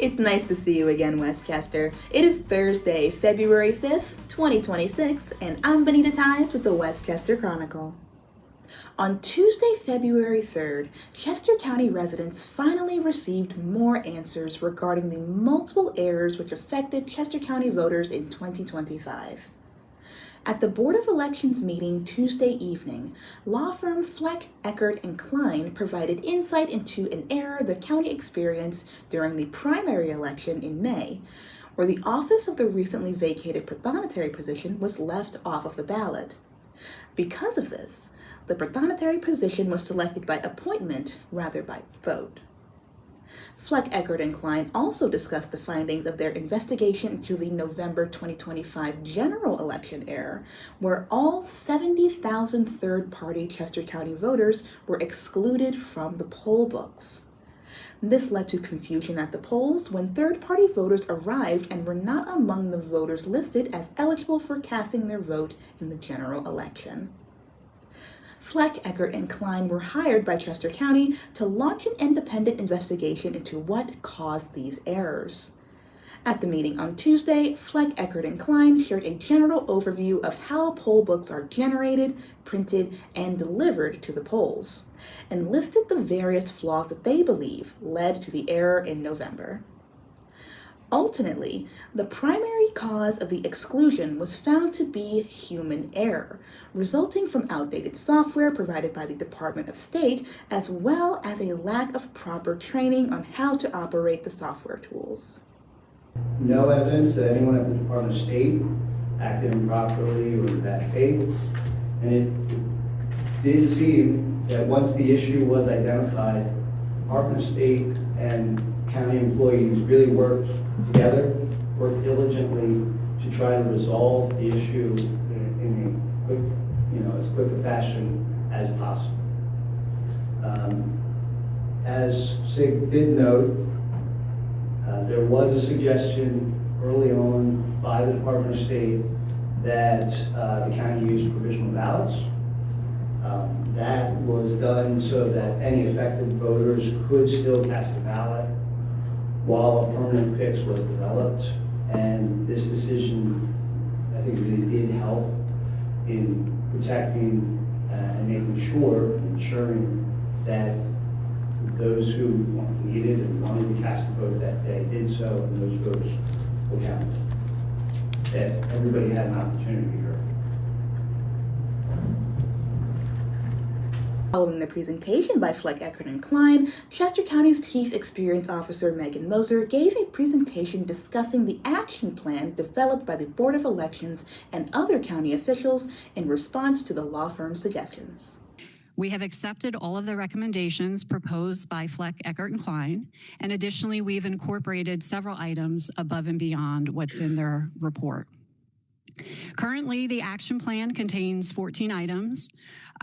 It's nice to see you again, Westchester. It is Thursday, February 5th, 2026, and I'm Benita Ties with the Westchester Chronicle. On Tuesday, February 3rd, Chester County residents finally received more answers regarding the multiple errors which affected Chester County voters in 2025. At the Board of Elections meeting Tuesday evening, law firm Fleck, Eckert, and Klein provided insight into an error the county experienced during the primary election in May, where the office of the recently vacated prothonotary position was left off of the ballot. Because of this, the prothonotary position was selected by appointment rather by vote. Fleck, Eckert, and Klein also discussed the findings of their investigation into the November 2025 general election error, where all 70,000 third-party Chester County voters were excluded from the poll books. This led to confusion at the polls when third-party voters arrived and were not among the voters listed as eligible for casting their vote in the general election. Fleck, Eckert, and Klein were hired by Chester County to launch an independent investigation into what caused these errors. At the meeting on Tuesday, Fleck, Eckert, and Klein shared a general overview of how poll books are generated, printed, and delivered to the polls, and listed the various flaws that they believe led to the error in November. Ultimately, the primary cause of the exclusion was found to be human error, resulting from outdated software provided by the Department of State, as well as a lack of proper training on how to operate the software tools. No evidence that anyone at the Department of State acted improperly or in bad faith, and it did seem that once the issue was identified, the Department of State and county employees really worked together, worked diligently to try to resolve the issue in a quick, as quick a fashion as possible. As Sig did note, there was a suggestion early on by the Department of State that the county use provisional ballots. That was done so that any affected voters could still cast a ballot while a permanent fix was developed. And this decision, I think, really did help in protecting and making sure, ensuring that those who needed and wanted to cast a vote that day did so, and those votes were counted. That everybody had an opportunity to be heard. Following the presentation by Fleck, Eckert, and Klein, Chester County's Chief Experience Officer Megan Moser gave a presentation discussing the action plan developed by the Board of Elections and other county officials in response to the law firm's suggestions. We have accepted all of the recommendations proposed by Fleck, Eckert, and Klein, and additionally, we've incorporated several items above and beyond what's in their report. Currently, the action plan contains 14 items.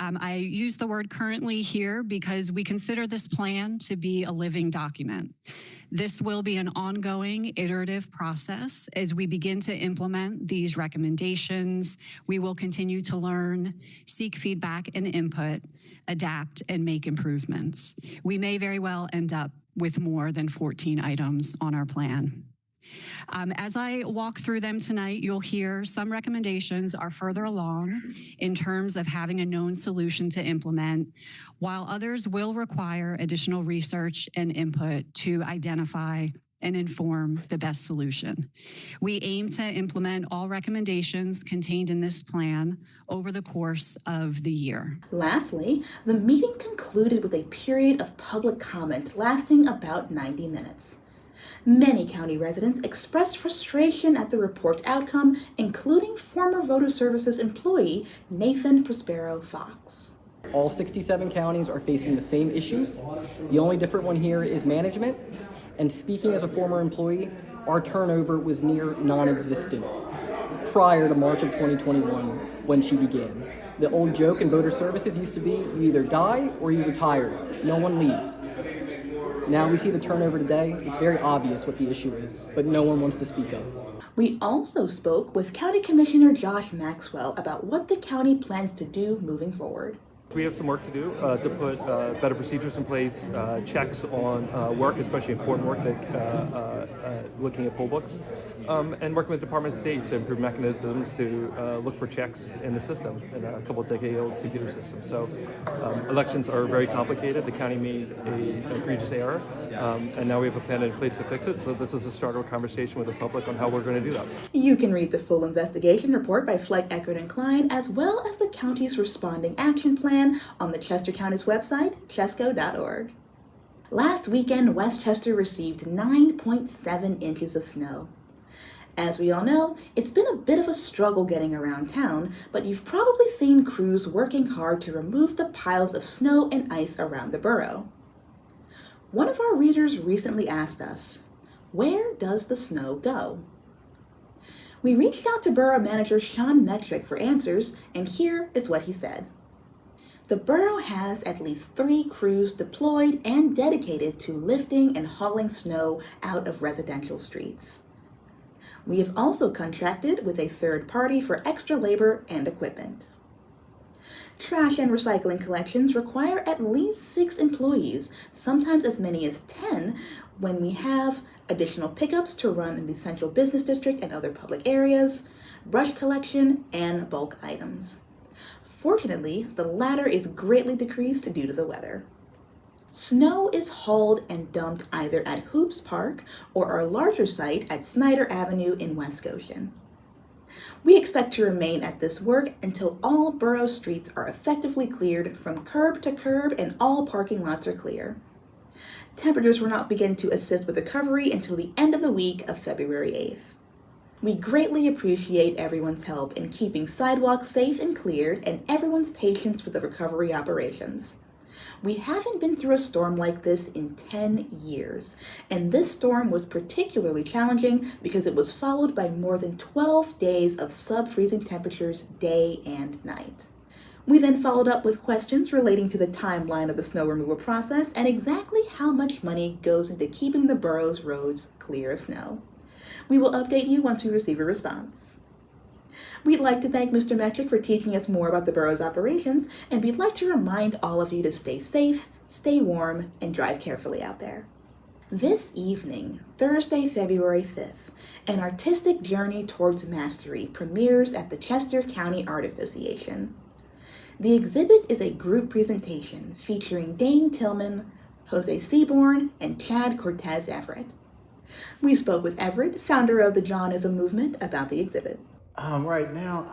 I use the word currently here because we consider this plan to be a living document. This will be an ongoing iterative process as we begin to implement these recommendations. We will continue to learn, seek feedback and input, adapt, and make improvements. We may very well end up with more than 14 items on our plan. As I walk through them tonight, you'll hear some recommendations are further along in terms of having a known solution to implement, while others will require additional research and input to identify and inform the best solution. We aim to implement all recommendations contained in this plan over the course of the year. Lastly, the meeting concluded with a period of public comment lasting about 90 minutes. Many county residents expressed frustration at the report's outcome, including former Voter Services employee Nathan Prospero Fox. All 67 counties are facing the same issues. The only different one here is management. And speaking as a former employee, our turnover was near non-existent prior to March of 2021 when she began. The old joke in Voter Services used to be you either die or you retire. No one leaves. Now we see the turnover today. It's very obvious what the issue is, but no one wants to speak up. We also spoke with County Commissioner Josh Maxwell about what the county plans to do moving forward. We have some work to do to put better procedures in place, checks on work, especially important work, like looking at poll books, and working with the Department of State to improve mechanisms to look for checks in the system, in a couple of decade-old computer systems. So elections are very complicated. The county made an egregious error, and now we have a plan in place to fix it. So this is the start of a conversation with the public on how we're going to do that. You can read the full investigation report by Fleck, Eckert, and Klein, as well as the county's responding action plan on the Chester County's website, chesco.org. Last weekend, Westchester received 9.7 inches of snow. As we all know, it's been a bit of a struggle getting around town, but you've probably seen crews working hard to remove the piles of snow and ice around the borough. One of our readers recently asked us, where does the snow go? We reached out to Borough Manager Sean Metrick for answers, and here is what he said. The borough has at least 3 crews deployed and dedicated to lifting and hauling snow out of residential streets. We have also contracted with a third party for extra labor and equipment. Trash and recycling collections require at least 6 employees, sometimes as many as 10, when we have additional pickups to run in the central business district and other public areas, brush collection, and bulk items. Fortunately, the latter is greatly decreased due to the weather. Snow is hauled and dumped either at Hoops Park or our larger site at Snyder Avenue in West Goshen. We expect to remain at this work until all borough streets are effectively cleared from curb to curb and all parking lots are clear. Temperatures will not begin to assist with recovery until the end of the week of February 8th. We greatly appreciate everyone's help in keeping sidewalks safe and cleared and everyone's patience with the recovery operations. We haven't been through a storm like this in 10 years, and this storm was particularly challenging because it was followed by more than 12 days of sub-freezing temperatures day and night. We then followed up with questions relating to the timeline of the snow removal process and exactly how much money goes into keeping the borough's roads clear of snow. We will update you once we receive a response. We'd like to thank Mr. Metrick for teaching us more about the borough's operations, and we'd like to remind all of you to stay safe, stay warm, and drive carefully out there. This evening, Thursday, February 5th, an artistic journey towards mastery premieres at the Chester County Art Association. The exhibit is a group presentation featuring Dane Tillman, Jose Seaborn, and Chad Cortez Everett. We spoke with Everett, founder of the Johnism movement, about the exhibit. Right now,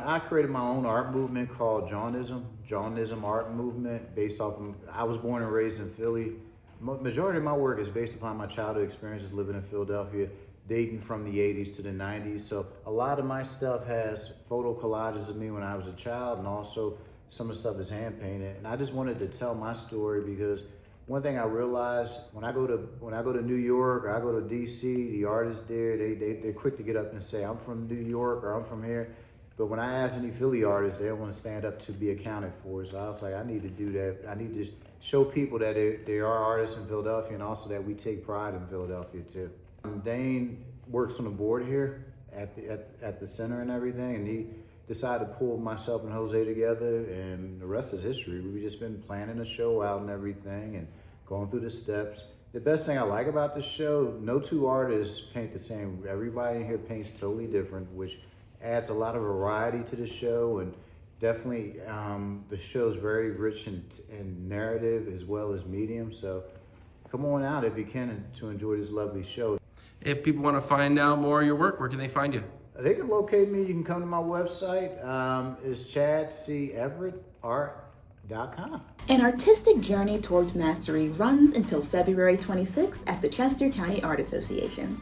I created my own art movement called Johnism Art Movement, based off of, I was born and raised in Philly. Majority of my work is based upon my childhood experiences living in Philadelphia, dating from the 80s to the 90s. So a lot of my stuff has photo collages of me when I was a child, and also some of the stuff is hand painted. And I just wanted to tell my story because one thing I realized when I go to New York or I go to DC, the artists there, they're quick to get up and say, I'm from New York or I'm from here. But when I ask any Philly artists, they don't want to stand up to be accounted for. So I was like, I need to do that. I need to show people that there are artists in Philadelphia and also that we take pride in Philadelphia too. Dane works on the board here at the center and everything, and he decided to pull myself and Jose together, and the rest is history. We've just been planning a show out and everything and going through the steps. The best thing I like about this show, no 2 artists paint the same. Everybody in here paints totally different, which adds a lot of variety to the show, and definitely the show's very rich in narrative as well as medium. So come on out if you can to enjoy this lovely show. If people want to find out more of your work, where can they find you? They can locate me. You can come to my website. It's chadceverett.com. An artistic journey towards mastery runs until February 26th at the Chester County Art Association.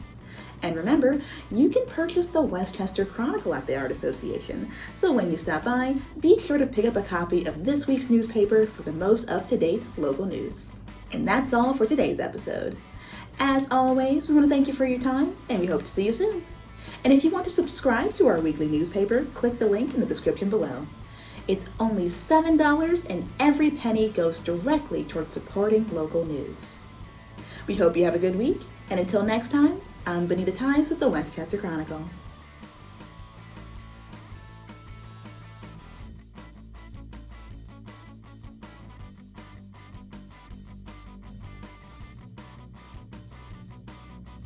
And remember, you can purchase the Westchester Chronicle at the Art Association. So when you stop by, be sure to pick up a copy of this week's newspaper for the most up-to-date local news. And that's all for today's episode. As always, we want to thank you for your time, and we hope to see you soon. And if you want to subscribe to our weekly newspaper, click the link in the description below. It's only $7 and every penny goes directly towards supporting local news. We hope you have a good week, and until next time, I'm Benita Ties with the Westchester Chronicle.